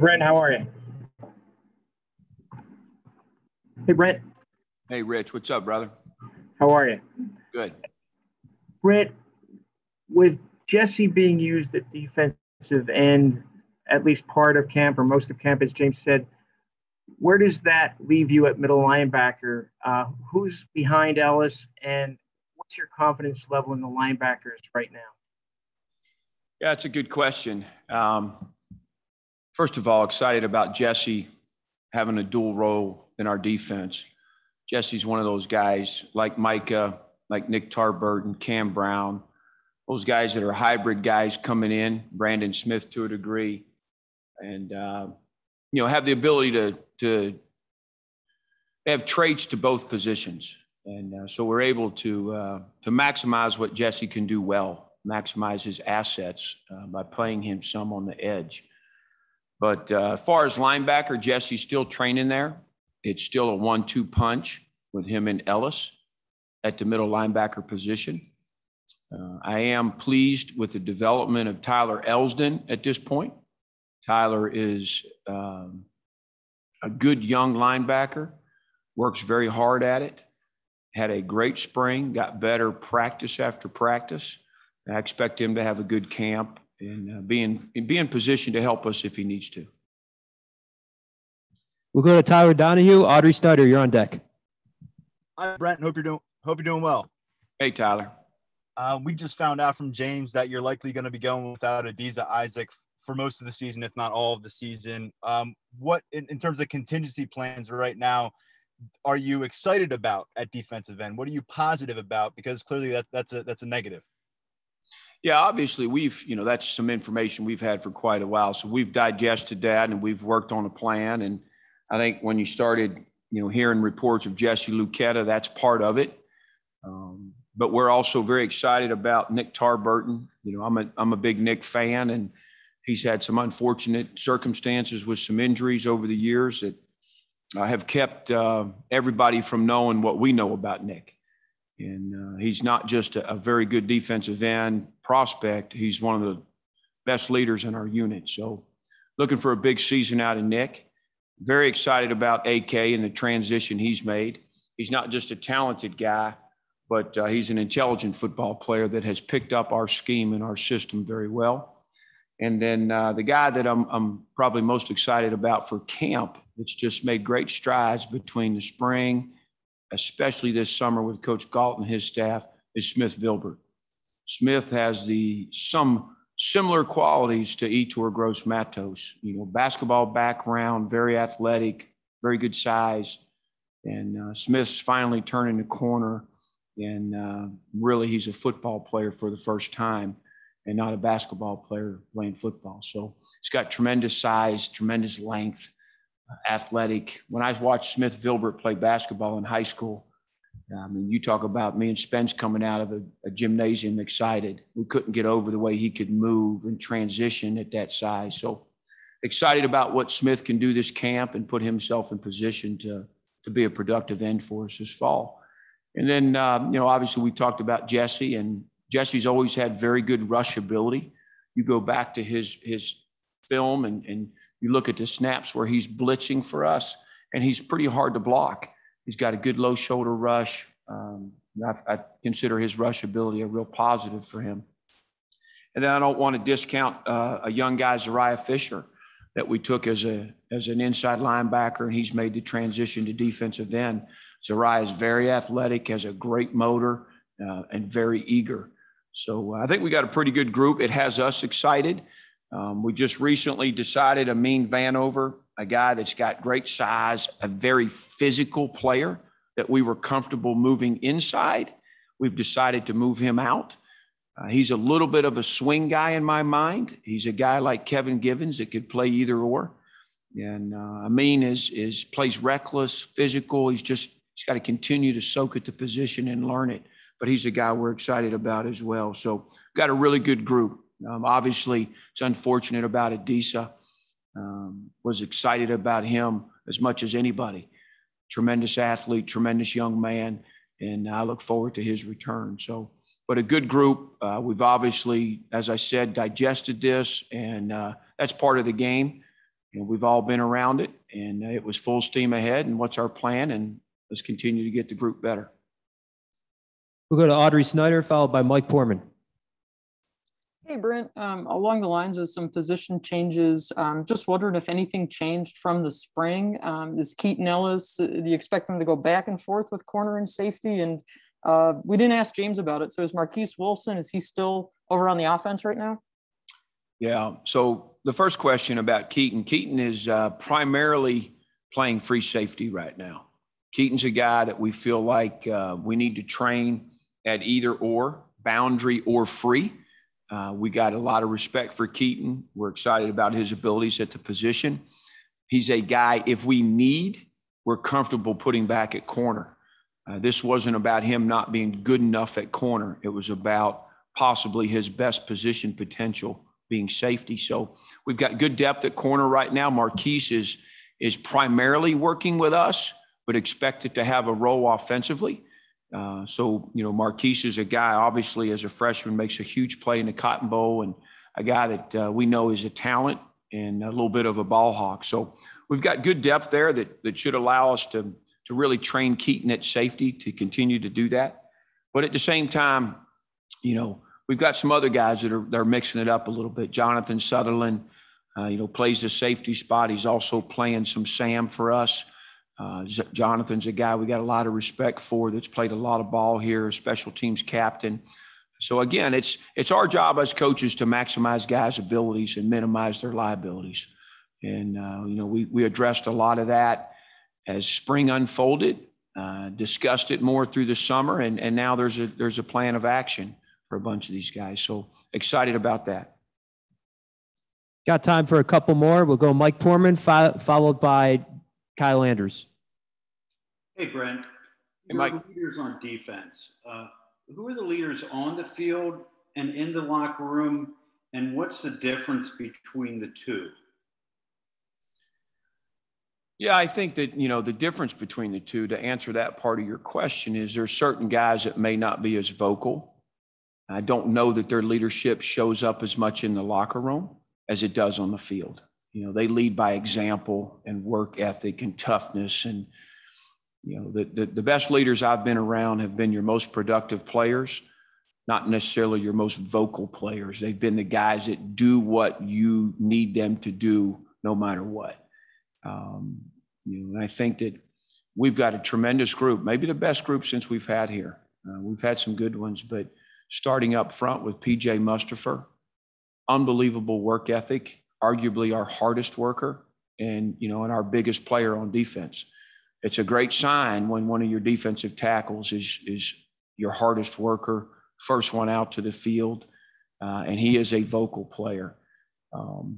Brent, how are you? Hey, Brent. Hey, Rich. What's up, brother? How are you? Good. Brent, with Jesse being used at defensive end, at least part of camp or most of camp, as James said, where does that leave you at middle linebacker? Who's behind Ellis, and what's your confidence level in the linebackers right now? Yeah, it's a good question. First of all, excited about Jesse having a dual role in our defense. Jesse's one of those guys like Micah, like Nick Tarburton, Cam Brown, those guys that are hybrid guys coming in, Brandon Smith to a degree, and have the ability to have traits to both positions. And so we're able to maximize what Jesse can do well, maximize his assets by playing him some on the edge. But as far as linebacker, Jesse's still training there. It's still a 1-2 punch with him and Ellis at the middle linebacker position. I am pleased with the development of Tyler Elsdon at this point. Tyler is a good young linebacker, works very hard at it, had a great spring, got better practice after practice. I expect him to have a good camp and be in position to help us if he needs to. We'll go to Tyler Donahue. Audrey Snyder, you're on deck. Hi, Brent. Hope you're doing well. Hey, Tyler. We just found out from James that you're likely going to be going without Adisa Isaac for most of the season, if not all of the season. What, in terms of contingency plans right now, are you excited about at defensive end? What are you positive about? Because clearly that's a negative. Yeah, obviously that's some information we've had for quite a while. So we've digested that and we've worked on a plan. And I think when you started, hearing reports of Jesse Luketa, that's part of it. But we're also very excited about Nick Tarburton. I'm a big Nick fan, and he's had some unfortunate circumstances with some injuries over the years that have kept everybody from knowing what we know about Nick. And he's not just a very good defensive end prospect. He's one of the best leaders in our unit. So looking for a big season out of Nick. Very excited about AK and the transition he's made. He's not just a talented guy, but he's an intelligent football player that has picked up our scheme and our system very well. And then the guy that I'm probably most excited about for camp that's just made great strides between the spring, especially this summer with Coach Galt and his staff, is Smith Vilbert. Smith has some similar qualities to Etor Gross Matos, basketball background, very athletic, very good size. And Smith's finally turning the corner, and really he's a football player for the first time and not a basketball player playing football. So he's got tremendous size, tremendous length, athletic. When I watched Smith Vilbert play basketball in high school, you talk about me and Spence coming out of a gymnasium excited. We couldn't get over the way he could move and transition at that size. So excited about what Smith can do this camp and put himself in position to be a productive end for us this fall. And then, obviously we talked about Jesse, and Jesse's always had very good rush ability. You go back to his film and you look at the snaps where he's blitzing for us, and he's pretty hard to block. He's got a good low shoulder rush. I consider his rush ability a real positive for him. And then I don't want to discount a young guy, Zariah Fisher, that we took as an inside linebacker, and he's made the transition to defensive end. Zariah is very athletic, has a great motor, and very eager. So I think we got a pretty good group. It has us excited. We just recently decided Amin Vanover, a guy that's got great size, a very physical player that we were comfortable moving inside. We've decided to move him out. He's a little bit of a swing guy in my mind. He's a guy like Kevin Givens that could play either or. And Amin plays reckless, physical. He's got to continue to soak at the position and learn it. But he's a guy we're excited about as well. So got a really good group. Obviously, it's unfortunate about Adisa. Was excited about him as much as anybody. Tremendous athlete, tremendous young man, and I look forward to his return. So, but a good group. We've obviously, as I said, digested this, and that's part of the game. we've all been around it, and it was full steam ahead. And what's our plan? And let's continue to get the group better. We'll go to Audrey Snyder, followed by Mike Poorman. Hey, Brent, along the lines of some position changes, just wondering if anything changed from the spring. Is Keaton Ellis, do you expect them to go back and forth with corner and safety? And we didn't ask James about it. So is Marquise Wilson, is he still over on the offense right now? Yeah. So the first question about Keaton is primarily playing free safety right now. Keaton's a guy that we feel like we need to train at either or, boundary or free. We got a lot of respect for Keaton. We're excited about his abilities at the position. He's a guy, if we need, we're comfortable putting back at corner. This wasn't about him not being good enough at corner. It was about possibly his best position potential being safety. So we've got good depth at corner right now. Marquise is primarily working with us, but expected to have a role offensively. Marquise is a guy, obviously, as a freshman, makes a huge play in the Cotton Bowl, and a guy that we know is a talent and a little bit of a ball hawk. So we've got good depth there that should allow us to really train Keaton at safety to continue to do that. But at the same time, we've got some other guys that are mixing it up a little bit. Jonathan Sutherland, plays the safety spot. He's also playing some Sam for us. Jonathan's a guy we got a lot of respect for that's played a lot of ball here, special teams captain. So again, it's our job as coaches to maximize guys' abilities and minimize their liabilities. And, we addressed a lot of that as spring unfolded, discussed it more through the summer, and now there's a plan of action for a bunch of these guys. So excited about that. Got time for a couple more. We'll go Mike Poorman, followed by Kyle Anders. Hey, Brent. Hey, Mike. The leaders on defense. Who are the leaders on the field and in the locker room, and what's the difference between the two? Yeah, I think that, the difference between the two, to answer that part of your question, is there's certain guys that may not be as vocal. I don't know that their leadership shows up as much in the locker room as it does on the field. They lead by example and work ethic and toughness. And, the best leaders I've been around have been your most productive players, not necessarily your most vocal players. They've been the guys that do what you need them to do no matter what. And I think that we've got a tremendous group, maybe the best group since we've had here. We've had some good ones, but starting up front with PJ Mustafer, unbelievable work ethic, arguably our hardest worker and our biggest player on defense. It's a great sign when one of your defensive tackles is your hardest worker, first one out to the field, and he is a vocal player.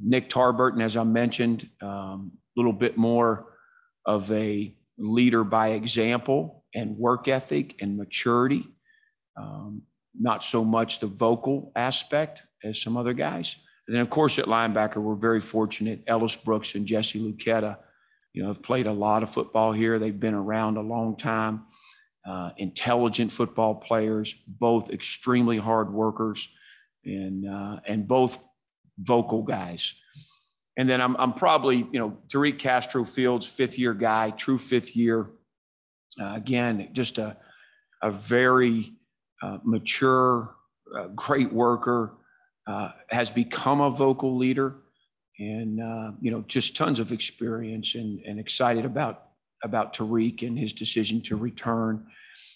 Nick Tarburton, as I mentioned, a little bit more of a leader by example and work ethic and maturity, not so much the vocal aspect as some other guys. And then, of course, at linebacker, we're very fortunate. Ellis Brooks and Jesse Luketa, have played a lot of football here. They've been around a long time. Intelligent football players, both extremely hard workers, and both vocal guys. And then I'm probably, Tariq Castro Fields, fifth-year guy, true fifth year. Again, just a very mature, great worker. Has become a vocal leader, and just tons of experience, and excited about Tariq and his decision to return.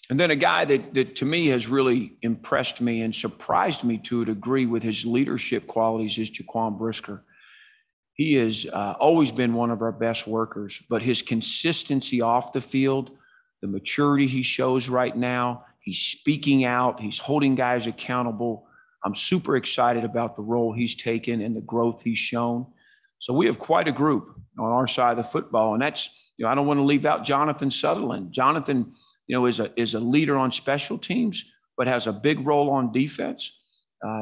And then a guy that to me has really impressed me and surprised me to a degree with his leadership qualities is Jaquan Brisker. He has always been one of our best workers, but his consistency off the field, the maturity he shows right now, he's speaking out, he's holding guys accountable. I'm super excited about the role he's taken and the growth he's shown. So we have quite a group on our side of the football. And that's, I don't want to leave out Jonathan Sutherland. Jonathan, is a leader on special teams, but has a big role on defense,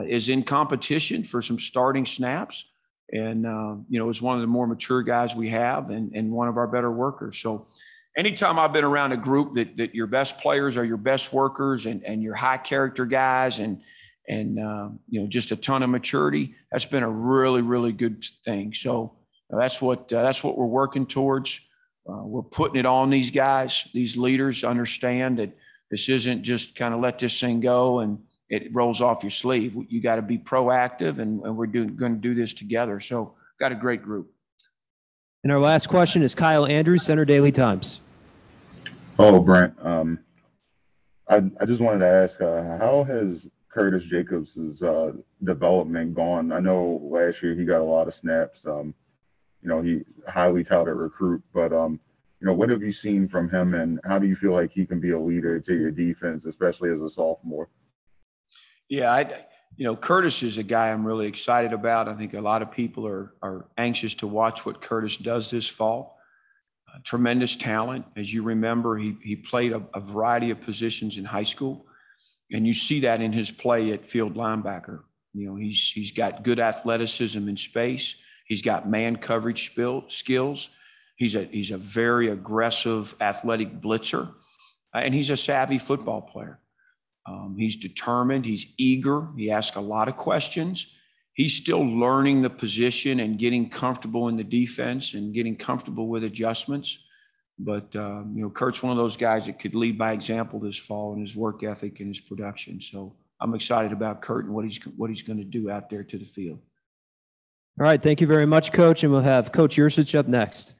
is in competition for some starting snaps. And, is one of the more mature guys we have and one of our better workers. So anytime I've been around a group that your best players are your best workers and your high character guys and just a ton of maturity, that's been a really, really good thing. So That's what we're working towards. We're putting it on these guys. These leaders understand that this isn't just kind of let this thing go and it rolls off your sleeve. You got to be proactive, and we're going to do this together. So got a great group. And our last question is Kyle Andrews, Center Daily Times. Oh, Brent. I just wanted to ask, how has Curtis Jacobs' development gone? I know last year he got a lot of snaps. He highly touted recruit, but what have you seen from him, and how do you feel like he can be a leader to your defense, especially as a sophomore? Yeah, Curtis is a guy I'm really excited about. I think a lot of people are anxious to watch what Curtis does this fall. Tremendous talent. As you remember, he played a variety of positions in high school, and you see that in his play at field linebacker. He's got good athleticism in space. He's got man coverage skills. He's a very aggressive athletic blitzer, and he's a savvy football player. He's determined. He's eager. He asks a lot of questions. He's still learning the position and getting comfortable in the defense and getting comfortable with adjustments. But, Kurt's one of those guys that could lead by example this fall in his work ethic and his production. So I'm excited about Kurt and what he's going to do out there to the field. All right. Thank you very much, Coach. And we'll have Coach Yursich up next.